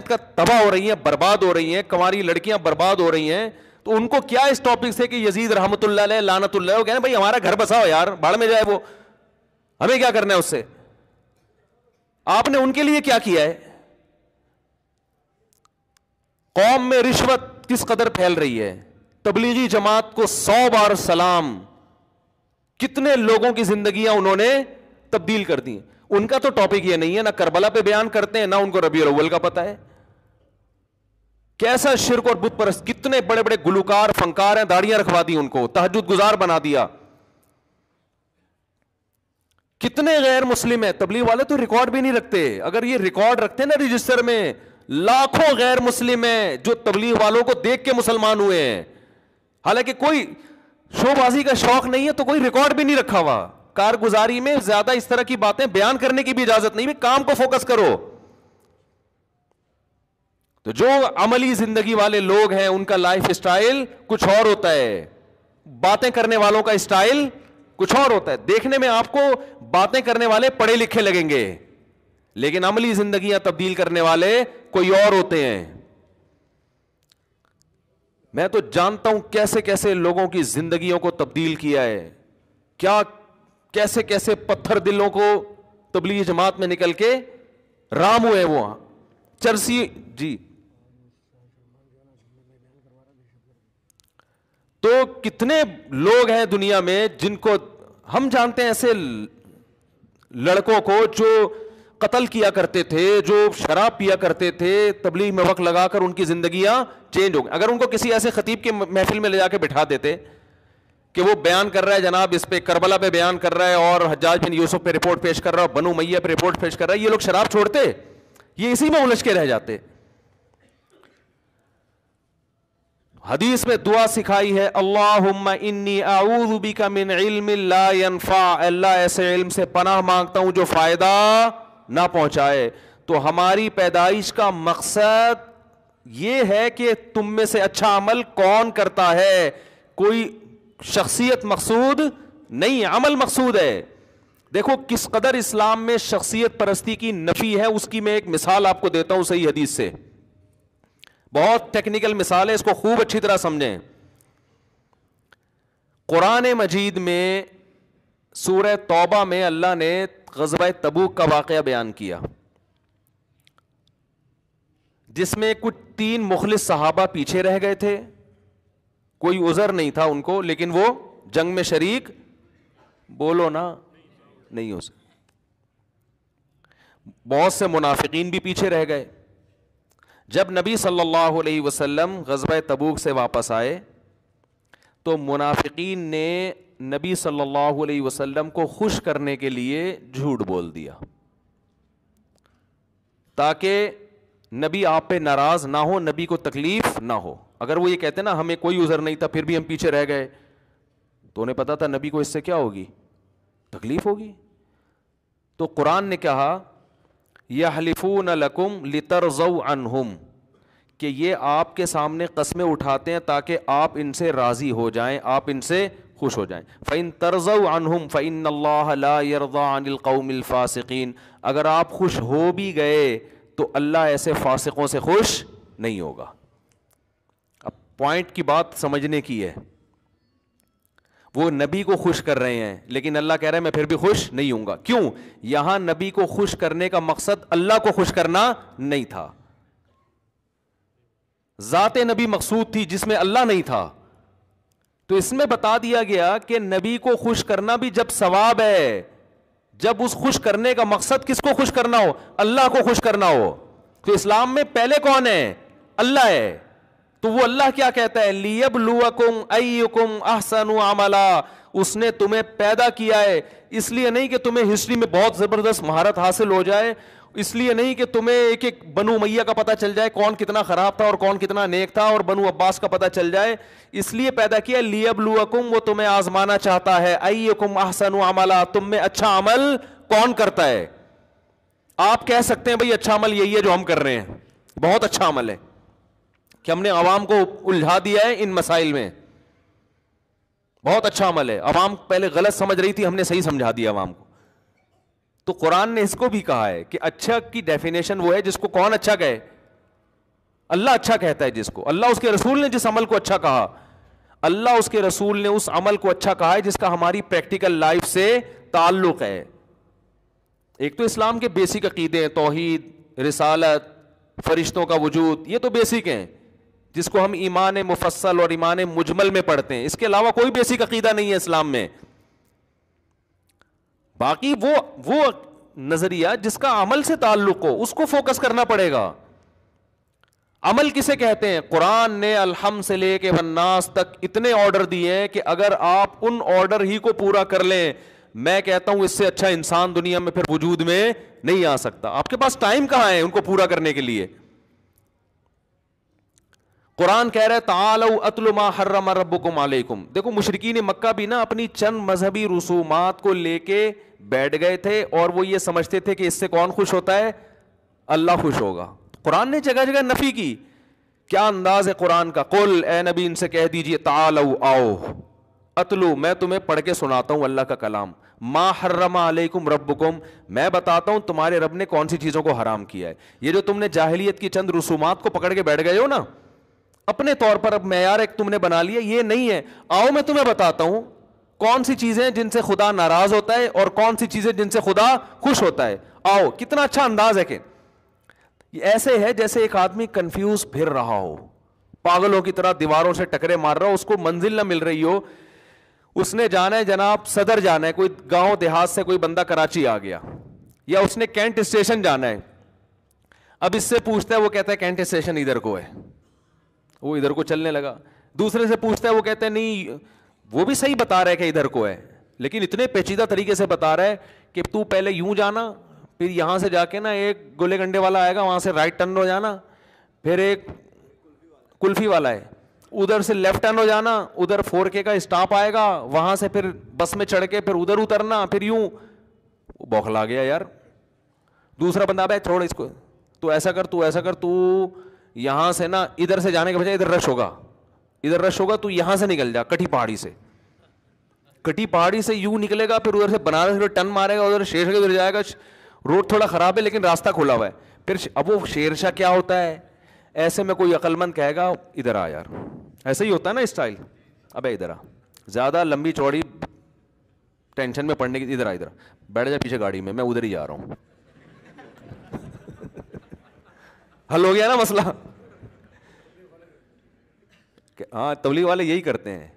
کا تباہ ہو رہی ہیں, برباد ہو رہی ہیں, کنواری لڑکیاں برباد ہو رہی ہیں, تو ان کو کیا اس ٹاپک سے کہ یزید رحمت اللہ علیہ لعنت اللہ, وہ کہنا بھائی ہمارا گھر بساؤ یار, بھاڑ میں جائے وہ, ہمیں کیا کرنا ہے اس سے. آپ نے ان کے لیے کیا کیا ہے؟ قوم میں رشوت کس قدر پھیل رہی ہے, تبلیغی جماعت کو 100 بار سلام, کتنے لوگوں کی زندگیاں انہوں نے تبدیل کر دی. ان کا تو ٹاپک یہ نہیں ہے, نہ کربلا پہ بیان کرتے ہیں, نہ ان کو ربیع الاول کا پتہ ہے. کیسا شرک اور بت پرست, کتنے بڑے بڑے گلوکار فنکار ہیں, داڑیاں رکھوا دی ان کو, تہجد گزار بنا دیا. کتنے غیر مسلم ہیں, تبلیغ والے تو ریکارڈ بھی نہیں رکھتے. اگر یہ ریکارڈ رکھتے نا رجسٹر میں, لاکھوں غیر مسلم ہیں جو تبلیغ والوں کو دیکھ کے مسلمان ہوئے ہیں, حالانکہ کوئی شو بازی کا شوق نہیں ہے, تو کوئی ریکارڈ بھی نہیں رکھا ہوا. کارگزاری میں زیادہ اس طرح کی باتیں بیان کرنے کی بھی اجازت نہیں, بھی کام کو فوکس کرو. تو جو عملی زندگی والے لوگ ہیں ان کا لائف اسٹائل کچھ اور ہوتا ہے, باتیں کرنے والوں کا اسٹائل کچھ اور ہوتا ہے. دیکھنے میں آپ کو باتیں کرنے والے پڑھے لکھے لگیں گے, لیکن عملی زندگیاں تبدیل کرنے والے کوئی اور ہوتے ہیں. میں تو جانتا ہوں کیسے کیسے لوگوں کی زندگیوں کو تبدیل کیا ہے, کیا کیسے کیسے پتھر دلوں کو تبلیغ جماعت میں نکل کے رام ہوئے. وہ چرسی جی, تو کتنے لوگ ہیں دنیا میں جن کو ہم جانتے ہیں, ایسے لڑکوں کو جو قتل کیا کرتے تھے, جو شراب پیا کرتے تھے, تبلیغ میں وقت لگا کر ان کی زندگیاں چینج ہو گئی. اگر ان کو کسی ایسے خطیب کے محفل میں لے جا کے بٹھا دیتے کہ وہ بیان کر رہا ہے جناب اس پہ, کربلا پہ بیان کر رہا ہے, اور حجاج بن یوسف پہ رپورٹ پیش کر رہا ہے, بنو امیہ پہ رپورٹ پیش کر رہا ہے, یہ لوگ شراب چھوڑتے؟ یہ اسی میں الجھ کے رہ جاتے. حدیث میں دعا سکھائی ہے, اللہم انی اعوذ بک من علم لا ینفع, اللہ ایسے علم سے پناہ مانگتا ہوں جو فائدہ نہ پہنچائے. تو ہماری پیدائش کا مقصد یہ ہے کہ تم میں سے اچھا عمل کون کرتا ہے, کوئی شخصیت مقصود نہیں, عمل مقصود ہے. دیکھو کس قدر اسلام میں شخصیت پرستی کی نفی ہے, اس کی میں ایک مثال آپ کو دیتا ہوں صحیح حدیث سے. بہت ٹیکنیکل مثال ہے, اس کو خوب اچھی طرح سمجھیں. قرآن مجید میں سورہ توبہ میں اللہ نے غزوہ تبوک کا واقعہ بیان کیا, جس میں کچھ 3 مخلص صحابہ پیچھے رہ گئے تھے, کوئی عذر نہیں تھا ان کو, لیکن وہ جنگ میں شریک, بولو نا, نہیں ہو سکتا. بہت سے منافقین بھی پیچھے رہ گئے. جب نبی صلی اللہ علیہ وسلم غزوہ تبوک سے واپس آئے تو منافقین نے نبی صلی اللہ علیہ وسلم کو خوش کرنے کے لیے جھوٹ بول دیا, تاکہ نبی آپ پہ ناراض نہ ہو, نبی کو تکلیف نہ ہو. اگر وہ یہ کہتے نا ہمیں کوئی عذر نہیں تھا پھر بھی ہم پیچھے رہ گئے, تو انہیں پتا تھا نبی کو اس سے کیا ہوگی, تکلیف ہوگی. تو قرآن نے کہا یحلفون لکم لترضوا عنہم, کہ یہ آپ کے سامنے قسمیں اٹھاتے ہیں تاکہ آپ ان سے راضی ہو جائیں, آپ ان سے خوش ہو جائیں. فَإِن تَرْضَوْا عَنْهُمْ فَإِنَّ اللَّهَ لَا يَرْضَىٰ عَنِ الْقَوْمِ الْفَاسِقِينَ. اگر آپ خوش ہو بھی گئے تو اللہ ایسے فاسقوں سے خوش نہیں ہوگا. اب پوائنٹ کی بات سمجھنے کی ہے, وہ نبی کو خوش کر رہے ہیں لیکن اللہ کہہ رہا ہے میں پھر بھی خوش نہیں ہوں گا. کیوں؟ یہاں نبی کو خوش کرنے کا مقصد اللہ کو خوش کرنا نہیں تھا, ذات نبی مقصود تھی جس میں اللہ نہیں تھا. تو اس میں بتا دیا گیا کہ نبی کو خوش کرنا بھی جب ثواب ہے, جب اس خوش کرنے کا مقصد کس کو خوش کرنا ہو, اللہ کو خوش کرنا ہو. تو اسلام میں پہلے کون ہے, اللہ ہے. تو وہ اللہ کیا کہتا ہے, لیبلوکم ایکم احسن عملا, اس نے تمہیں پیدا کیا ہے اس لیے نہیں کہ تمہیں ہسٹری میں بہت زبردست مہارت حاصل ہو جائے, اس لیے نہیں کہ تمہیں ایک ایک بنو امیہ کا پتہ چل جائے کون کتنا خراب تھا اور کون کتنا نیک تھا, اور بنو عباس کا پتہ چل جائے. اس لیے پیدا کیا لیبلوکم, وہ تمہیں آزمانا چاہتا ہے, ایکم احسن عملا, تم میں اچھا عمل کون کرتا ہے. آپ کہہ سکتے ہیں بھئی اچھا عمل یہی ہے جو ہم کر رہے ہیں, بہت اچھا عمل ہے کہ ہم نے عوام کو الجھا دیا ہے ان مسائل میں, بہت اچھا عمل ہے. عوام پہلے غلط سمجھ رہی تھی, ہم نے صحیح سمجھا دیا عوام کو. تو قرآن نے اس کو بھی کہا ہے کہ اچھا کی ڈیفینیشن وہ ہے جس کو کون اچھا کہے, اللہ اچھا کہتا ہے جس کو, اللہ اس کے رسول نے جس عمل کو اچھا کہا, اللہ اس کے رسول نے اس عمل کو اچھا کہا ہے جس کا ہماری پریکٹیکل لائف سے تعلق ہے. ایک تو اسلام کے بیسک عقیدے ہیں, توحید, رسالت, فرشتوں کا وجود, یہ تو بیسک ہیں جس کو ہم ایمان مفصل اور ایمان مجمل میں پڑھتے ہیں. اس کے علاوہ کوئی بیسک عقیدہ نہیں ہے اسلام میں. باقی وہ نظریہ جس کا عمل سے تعلق ہو اس کو فوکس کرنا پڑے گا. عمل کسے کہتے ہیں؟ قرآن نے الحمد سے لے کے والناس تک اتنے آرڈر دیے ہیں کہ اگر آپ ان آرڈر ہی کو پورا کر لیں, میں کہتا ہوں اس سے اچھا انسان دنیا میں پھر وجود میں نہیں آ سکتا. آپ کے پاس ٹائم کہاں ہے ان کو پورا کرنے کے لیے؟ قرآن کہہ رہا ہے تعالوا اتل ما حرم ربکم علیکم. دیکھو مشرکین مکہ بھی نا اپنی چند مذہبی رسومات کو لے کے بیٹھ گئے تھے اور وہ یہ سمجھتے تھے کہ اس سے کون خوش ہوتا ہے؟ اللہ خوش ہوگا. قرآن نے جگہ جگہ نفی کی. کیا انداز ہے قرآن کا؟ قل, اے نبی ان سے کہہ دیجئے, تعالوا آؤ, اتلو, میں تمہیں پڑھ کے سناتا ہوں اللہ کا کلام, ما حرم علیکم ربکم, میں بتاتا ہوں تمہارے رب نے کون سی چیزوں کو حرام کیا ہے. یہ جو تم نے جاہلیت کی چند رسومات کو پکڑ کے بیٹھ گئے ہو نا اپنے طور پر, اب معیار ایک تم نے بنا لیا, یہ نہیں ہے. آؤ میں تمہیں بتاتا ہوں کون سی چیزیں جن سے خدا ناراض ہوتا ہے اور کون سی چیزیں جن سے خدا خوش ہوتا ہے. آؤ. کتنا اچھا انداز ہے کہ یہ ایسے ہے جیسے ایک آدمی کنفیوز پھر رہا ہو, پاگلوں کی طرح دیواروں سے ٹکرے مار رہا ہو, اس کو منزل نہ مل رہی ہو. اس نے جانا ہے جناب صدر جانا ہے, کوئی گاؤں دیہات سے کوئی بندہ کراچی آ گیا, یا اس نے کینٹ اسٹیشن جانا ہے. اب اس سے پوچھتا ہے, وہ کہتا ہے کینٹ اسٹیشن ادھر کو ہے, وہ ادھر کو چلنے لگا. دوسرے سے پوچھتا ہے, وہ کہتا ہے نہیں, وہ بھی صحیح بتا رہا ہے کہ ادھر کو ہے, لیکن اتنے پیچیدہ طریقے سے بتا رہا ہے کہ تو پہلے یوں جانا, پھر یہاں سے جا کے نا ایک گولے گنڈے والا آئے گا, وہاں سے رائٹ ٹرن ہو جانا, پھر ایک کلفی والا ہے, ادھر سے لیفٹ ٹرن ہو جانا, ادھر 4K کا اسٹاپ آئے گا, وہاں سے پھر بس میں چڑھ کے پھر ادھر اترنا, پھر یوں. بوکھلا گیا یار. دوسرا بندہ, بھائی چھوڑ اس کو, تو ایسا کر, تو ایسا کر, تو یہاں سے نا ادھر سے جانے کے بجائے ادھر رش ہوگا, ادھر رش ہوگا, تو یہاں سے نکل جا کٹی پہاڑی سے, کٹی پہاڑی سے یوں نکلے گا, پھر ادھر سے بنارس سے ٹرن مارے گا, ادھر شیر ادھر جائے گا. روڈ تھوڑا خراب ہے لیکن راستہ کھلا ہوا ہے. پھر اب وہ شیر شاہ کیا ہوتا ہے, ایسے میں کوئی عقل مند کہے گا ادھر آ یار, ایسا ہی ہوتا ہے نا اسٹائل, ابے ادھر آ, زیادہ لمبی چوڑی ٹینشن میں پڑنے کی, ادھر آ, ادھر بیٹھ جا پیچھے گاڑی میں ادھر ہی جا رہا ہوں. حل ہو گیا نا مسئلہ. ہاں تبلیغ والے یہی کرتے ہیں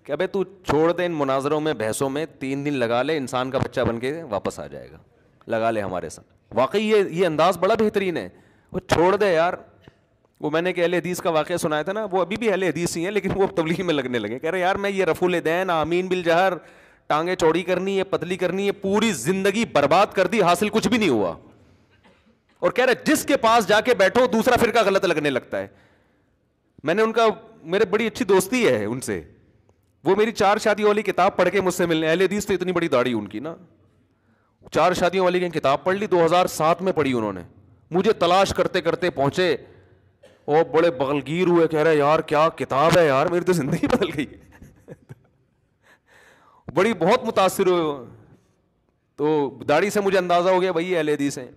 کہ ابے تو چھوڑ دے ان مناظروں میں, بحثوں میں, 3 دن لگا لے, انسان کا بچہ بن کے واپس آ جائے گا, لگا لے ہمارے ساتھ. واقعی یہ انداز بڑا بہترین ہے, وہ چھوڑ دے یار. وہ میں نے کہ اہل حدیث کا واقعہ سنایا تھا نا, وہ ابھی بھی اہل حدیث ہی ہیں لیکن وہ تبلیغ میں لگنے لگے, کہہ رہے یار میں یہ رفع الیدین, آمین بالجہر, ٹانگیں چوڑی کرنی ہے, پتلی کرنی ہے, پوری زندگی برباد کر دی, حاصل کچھ بھی نہیں ہوا. اور کہہ رہے جس کے پاس جا کے بیٹھو دوسرا فرقہ غلط لگنے لگتا ہے. میں نے ان کا, میرے بڑی اچھی دوستی ہے ان سے, وہ میری 4 شادیوں والی کتاب پڑھ کے مجھ سے ملنے. اہل حدیث تو اتنی بڑی داڑھی ان کی نا, 4 شادیوں والی کی کتاب پڑھ لی, 2007 میں پڑھی انہوں نے, مجھے تلاش کرتے کرتے پہنچے, وہ بڑے بغلگیر ہوئے, کہہ رہے یار کیا کتاب ہے یار, میری تو زندگی بدل گئی. بڑی بہت متاثر ہوئے, تو داڑھی سے مجھے اندازہ ہو گیا بھائی اہل حدیث ہیں.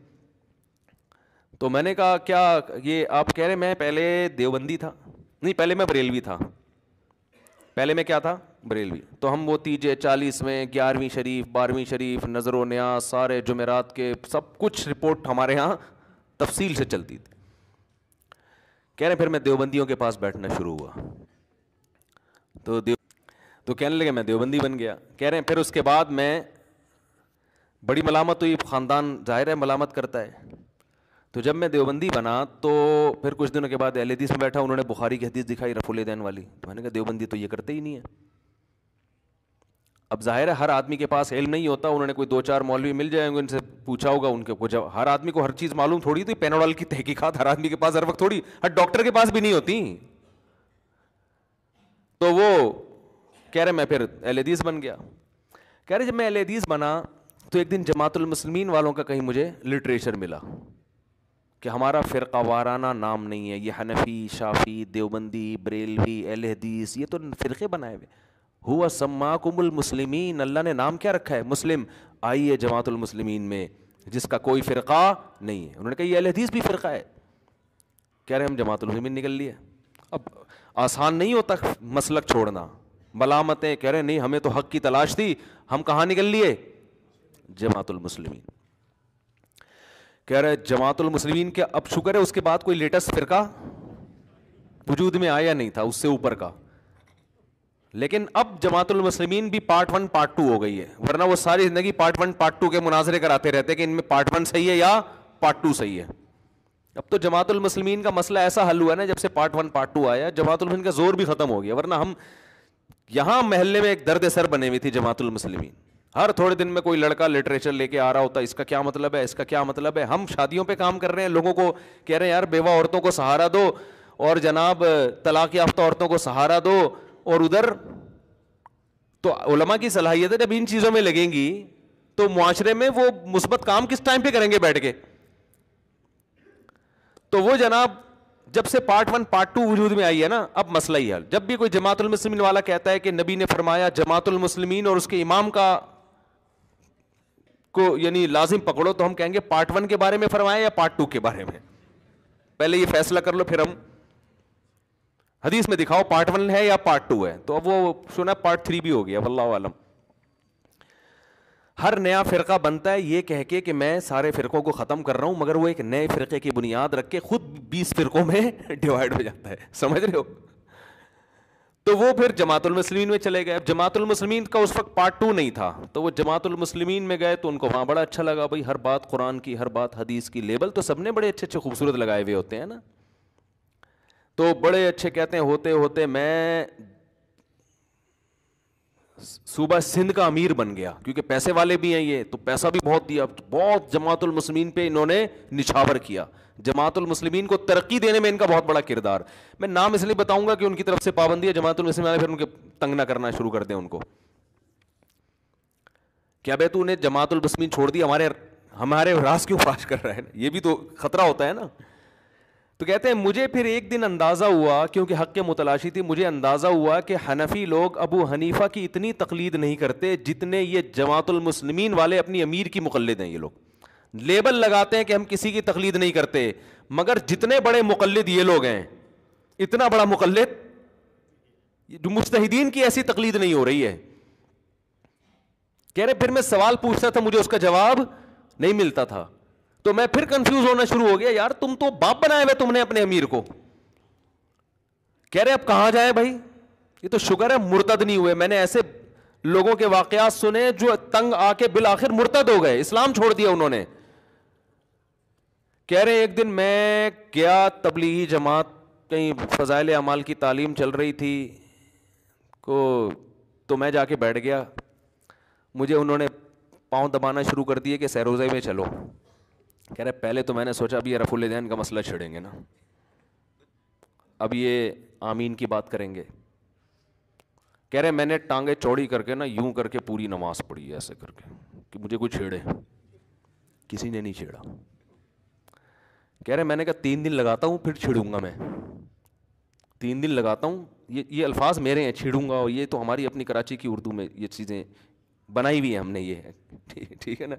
تو میں نے کہا کیا یہ آپ کہہ رہے, میں پہلے دیوبندی تھا, نہیں پہلے میں بریلوی تھا, پہلے میں کیا تھا, بریلوی. تو ہم وہ 40 میں 11ویں شریف, 12ویں شریف, نظر و نیاز, سارے جمعرات کے سب کچھ رپورٹ ہمارے ہاں تفصیل سے چلتی تھی. کہہ رہے پھر میں دیوبندیوں کے پاس بیٹھنا شروع ہوا, تو کہنے لگے میں دیوبندی بن گیا. کہہ رہے ہیں پھر اس کے بعد میں بڑی ملامت ہوئی, خاندان ظاہر ہے ملامت کرتا ہے. تو جب میں دیوبندی بنا تو پھر کچھ دنوں کے بعد اہل حدیث میں بیٹھا, انہوں نے بخاری کی حدیث دکھائی رفع الیدین والی, تو میں نے کہا دیوبندی تو یہ کرتے ہی نہیں ہے. اب ظاہر ہے ہر آدمی کے پاس علم نہیں ہوتا, انہوں نے کوئی 2-4 مولوی مل جائیں گے, ان سے پوچھا ہوگا, ان کے کچھ, ہر آدمی کو ہر چیز معلوم تھوڑی تھی. پیناڈول کی تحقیقات ہر آدمی کے پاس ہر وقت تھوڑی, ہر ڈاکٹر کے پاس بھی نہیں ہوتی. تو وہ کہہ رہے میں پھر اہل حدیث بن گیا. کہہ رہے جب میں اہل حدیث بنا تو ایک دن جماعت المسلمین والوں کا کہیں مجھے لٹریچر ملا کہ ہمارا فرقہ وارانہ نام نہیں ہے, یہ حنفی, شافی, دیوبندی, بریلوی, اہل حدیث, یہ تو فرقے بنائے ہوئے. ہوا سماکم المسلمین, اللہ نے نام کیا رکھا ہے, مسلم. آئیے جماعت المسلمین میں جس کا کوئی فرقہ نہیں ہے. انہوں نے کہا یہ اہل حدیث بھی فرقہ ہے. کہہ رہے ہم جماعت المسلمین نکل لیے. اب آسان نہیں ہوتا مسلک چھوڑنا, ملامتیں, کہہ رہے نہیں ہمیں تو حق کی تلاش تھی, ہم کہاں نکل لیے, جماعت المسلمین. کہہ رہے جماعت المسلمین کے اب شکر ہے اس کے بعد کوئی لیٹسٹ فرقہ وجود میں آیا نہیں تھا اس سے اوپر کا, لیکن اب جماعت المسلمین بھی پارٹ 1 پارٹ 2 ہو گئی ہے, ورنہ وہ ساری زندگی پارٹ 1 پارٹ 2 کے مناظرے کراتے رہتے کہ ان میں پارٹ 1 صحیح ہے یا پارٹ 2 صحیح ہے. اب تو جماعت المسلمین کا مسئلہ ایسا حل ہوا ہے نا جب سے پارٹ 1 پارٹ 2 آیا, جماعت المسلمین کا زور بھی ختم ہو گیا, ورنہ ہم یہاں محلے میں ایک درد سر بنے ہوئی تھی جماعت المسلمین. ہر تھوڑے دن میں کوئی لڑکا لٹریچر لے کے آ رہا ہوتا, اس کا کیا مطلب ہے, اس کا کیا مطلب ہے. ہم شادیوں پہ کام کر رہے ہیں, لوگوں کو کہہ رہے ہیں یار بیوہ عورتوں کو سہارا دو, اور جناب طلاق یافتہ عورتوں کو سہارا دو, اور ادھر تو علماء کی صلاحیت ہے جب ان چیزوں میں لگیں گی تو معاشرے میں وہ مثبت کام کس ٹائم پہ کریں گے بیٹھ کے. تو وہ جناب جب سے پارٹ 1 پارٹ 2 وجود میں آئی ہے نا, اب مسئلہ ہی حل. جب بھی کوئی جماعت المسلمین والا کہتا ہے کہ نبی نے فرمایا جماعت المسلمین اور اس کے امام کا کو یعنی لازم پکڑو, تو ہم کہیں گے پارٹ 1 کے بارے میں فرمایا یا پارٹ 2 کے بارے میں, پہلے یہ فیصلہ کر لو, پھر ہم حدیث میں دکھاؤ پارٹ 1 ہے یا پارٹ 2 ہے. تو اب وہ سنا پارٹ 3 بھی ہو گیا, واللہ عالم. ہر نیا فرقہ بنتا ہے یہ کہہ کے کہ میں سارے فرقوں کو ختم کر رہا ہوں, مگر وہ ایک نئے فرقے کی بنیاد رکھ کے خود 20 فرقوں میں ڈیوائڈ ہو جاتا ہے, سمجھ رہے ہو. تو وہ پھر جماعت المسلمین میں چلے گئے. اب جماعت المسلمین کا اس وقت پارٹ 2 نہیں تھا, تو وہ جماعت المسلمین میں گئے تو ان کو وہاں بڑا اچھا لگا, بھائی ہر بات قرآن کی, ہر بات حدیث کی, لیبل تو سب نے بڑے اچھے اچھے خوبصورت لگائے ہوئے ہوتے ہیں نا. تو بڑے اچھے کہتے ہیں ہوتے ہوتے میں صوبہ سندھ کا امیر بن گیا, کیونکہ پیسے والے بھی ہیں یہ, تو پیسہ بھی بہت دیا, بہت جماعت المسلمین پہ انہوں نے نچھاور کیا. جماعت المسلمین کو ترقی دینے میں ان کا بہت بڑا کردار. میں نام اس لیے بتاؤں گا کہ ان کی طرف سے پابندی ہے, جماعت المسلمین والے پھر ان کے تنگ نہ کرنا شروع کر دیں ان کو, کیا بھائی تو نے جماعت المسلمین چھوڑ دی, ہمارے راز کیوں فاش کر رہا ہے, یہ بھی تو خطرہ ہوتا ہے نا. تو کہتے ہیں مجھے پھر ایک دن اندازہ ہوا, کیونکہ حق کے متلاشی تھی, مجھے اندازہ ہوا کہ حنفی لوگ ابو حنیفہ کی اتنی تقلید نہیں کرتے جتنے یہ جماعت المسلمین والے اپنی امیر کی مقلد ہیں. یہ لوگ لیبل لگاتے ہیں کہ ہم کسی کی تقلید نہیں کرتے, مگر جتنے بڑے مقلد یہ لوگ ہیں, اتنا بڑا مقلد جو مجتہدین کی ایسی تقلید نہیں ہو رہی ہے. کہہ رہے پھر میں سوال پوچھتا تھا, مجھے اس کا جواب نہیں ملتا تھا, تو میں پھر کنفیوز ہونا شروع ہو گیا, یار تم تو باپ بنائے ہوئے تم نے اپنے امیر کو. کہہ رہے اب کہاں جائیں بھائی, یہ تو شکر ہے مرتد نہیں ہوئے. میں نے ایسے لوگوں کے واقعات سنے جو تنگ آ کے بالآخر مرتد ہو گئے, اسلام چھوڑ دیا انہوں نے. کہہ رہے ایک دن میں گیا تبلیغی جماعت, کہیں فضائل اعمال کی تعلیم چل رہی تھی کو, تو میں جا کے بیٹھ گیا. مجھے انہوں نے پاؤں دبانا شروع کر دیے کہ سیروزے میں چلو. کہہ رہے پہلے تو میں نے سوچا اب یہ رفع الیدین کا مسئلہ چھڑیں گے نا, اب یہ آمین کی بات کریں گے. کہہ رہے میں نے ٹانگیں چوڑی کر کے نا یوں کر کے پوری نماز پڑھی ایسے کر کے کہ مجھے کوئی چھیڑے, کسی نے نہیں چھیڑا. کہہ رہے میں نے کہا 3 دن لگاتا ہوں پھر چھیڑوں گا, میں 3 دن لگاتا ہوں, یہ الفاظ میرے ہیں, چھیڑوں گا, اور یہ تو ہماری اپنی کراچی کی اردو میں یہ چیزیں بنائی ہوئی ہیں ہم نے, یہ ٹھیک ہے نا.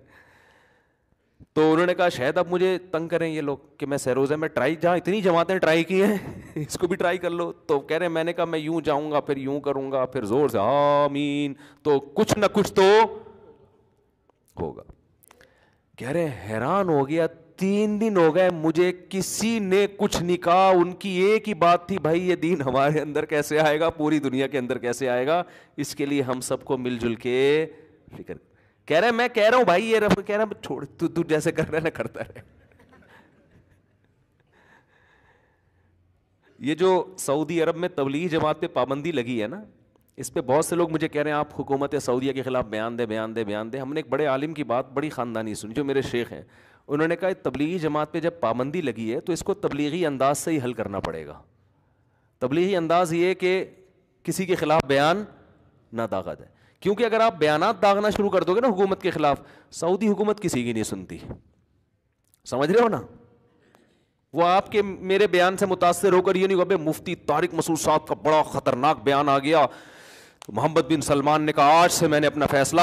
تو انہوں نے کہا شاید اب مجھے تنگ کریں یہ لوگ کہ میں سیروزے میں ٹرائی, جہاں اتنی جماعتیں ٹرائی کی ہیں اس کو بھی ٹرائی کر لو. تو کہہ رہے میں نے کہا میں یوں جاؤں گا پھر یوں کروں گا پھر زور سے آمین, تو کچھ نہ کچھ تو ہوگا. کہہ رہے حیران ہو گیا, 3 دن ہو گئے مجھے کسی نے کچھ نہیں کہا. ان کی ایک ہی بات تھی, بھائی یہ دین ہمارے اندر کیسے آئے گا, پوری دنیا کے اندر کیسے آئے گا, اس کے لیے ہم سب کو مل جل کے فکر. کہہ رہے میں کہہ رہا ہوں بھائی یہ رف, کہہ رہا چھوڑ تو جیسے کر رہا ہے نا کرتا رہے. یہ جو سعودی عرب میں تبلیغی جماعت پہ پابندی لگی ہے نا, اس پہ بہت سے لوگ مجھے کہہ رہے ہیں آپ حکومت سعودیہ کے خلاف بیان دیں. ہم نے ایک بڑے عالم کی بات بڑی خاندانی سنی جو میرے شیخ ہیں, انہوں نے کہا تبلیغی جماعت پہ جب پابندی لگی ہے تو اس کو تبلیغی انداز سے ہی حل کرنا پڑے گا. تبلیغی انداز یہ کہ کسی کے خلاف بیان نہ داغا جائے, کیونکہ اگر آپ بیانات داغنا شروع کر دو گے نا حکومت کے خلاف, سعودی حکومت کسی کی نہیں سنتی, سمجھ رہے ہو نا. وہ آپ کے میرے بیان سے متاثر ہو کر یہ نہیں کہ مفتی طارق مسعود صاحب کا بڑا خطرناک بیان آ گیا, محمد بن سلمان نے کہا آج سے میں نے اپنا فیصلہ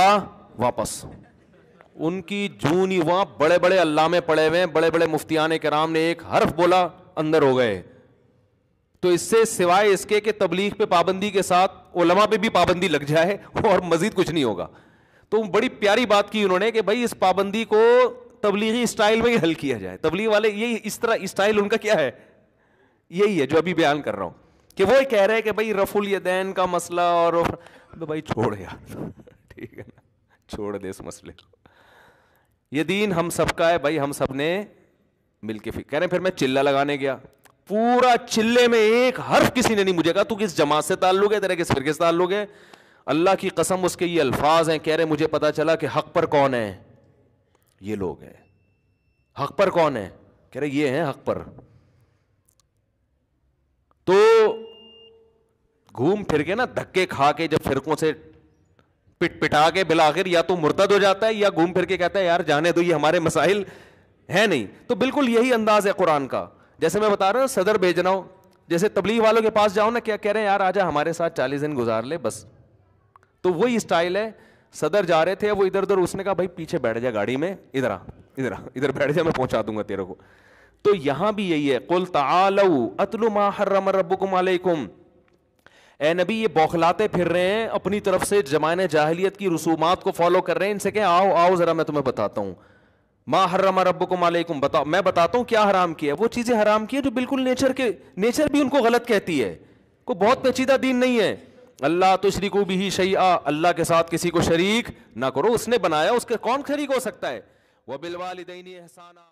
واپس. ان کی جون ہی وہاں بڑے بڑے علامے پڑے ہوئے ہیں, بڑے بڑے مفتیان کرام نے ایک حرف بولا اندر ہو گئے. تو اس سے سوائے اس کے کہ تبلیغ پہ پابندی کے ساتھ علماء پہ بھی پابندی لگ جائے اور مزید کچھ نہیں ہوگا. تو بڑی پیاری بات کی انہوں نے کہ بھائی اس پابندی کو تبلیغی اسٹائل میں ہی حل کیا جائے. تبلیغ والے یہی اس طرح اسٹائل ان کا کیا ہے, یہی ہے جو ابھی بیان کر رہا ہوں, کہ وہ کہہ رہے کہ بھائی رفع الیدین کا مسئلہ اور بھائی چھوڑ یار, ٹھیک ہے نا, چھوڑ دے اس مسئلے کو. یہ دین ہم سب کا ہے بھائی, ہم سب نے مل کے کہہ رہے. پھر میں چلہ لگانے گیا, پورا چلے میں ایک حرف کسی نے نہیں مجھے کہا تو کس جماعت سے تعلق ہے, تیرے کس فرقے سے تعلق ہے. اللہ کی قسم اس کے یہ الفاظ ہیں, کہہ رہے مجھے پتا چلا کہ حق پر کون ہے, یہ لوگ ہیں. حق پر کون ہے, کہہ رہے یہ ہیں حق پر. تو گھوم پھر کے نا دھکے کھا کے جب فرقوں سے پٹ پٹا کے بالآخر یا تو مرتد ہو جاتا ہے یا گھوم پھر کے کہتا ہے یار جانے دو یہ ہمارے مسائل ہے نہیں. تو بالکل یہی انداز ہے قرآن کا. جیسے میں بتا رہا ہوں صدر بھیجنا ہو, جیسے تبلیغ والوں کے پاس جاؤ نا, کیا کہہ رہے ہیں یار آجا ہمارے ساتھ 40 دن گزار لے بس. تو وہی اسٹائل ہے. صدر جا رہے تھے, وہ ادھر ادھر, اس نے کہا بھائی پیچھے بیٹھ جا گاڑی میں, ادھر آ ادھر بیٹھ جا, میں پہنچا دوں گا تیرے کو. تو یہاں بھی یہی ہے, قل تعالوا اتل ما حرم ربکم علیکم. اے نبی یہ بوکھلاتے پھر رہے ہیں اپنی طرف سے, زمانے جاہلیت کی رسومات کو فالو کر رہے ہیں. ان سے کہ آؤ آؤ ذرا میں تمہیں بتاتا ہوں, ما حرم ربکم علیکم, بتاؤ میں بتاتا ہوں کیا حرام کیا ہے. وہ چیزیں حرام کی ہے جو بالکل نیچر بھی ان کو غلط کہتی ہے, کوئی بہت پیچیدہ دین نہیں ہے. اللہ تشرکوا بہ شیئا, اللہ کے ساتھ کسی کو شریک نہ کرو, اس نے بنایا, اس کے کون شریک ہو سکتا ہے. وبالوالدین احسانا.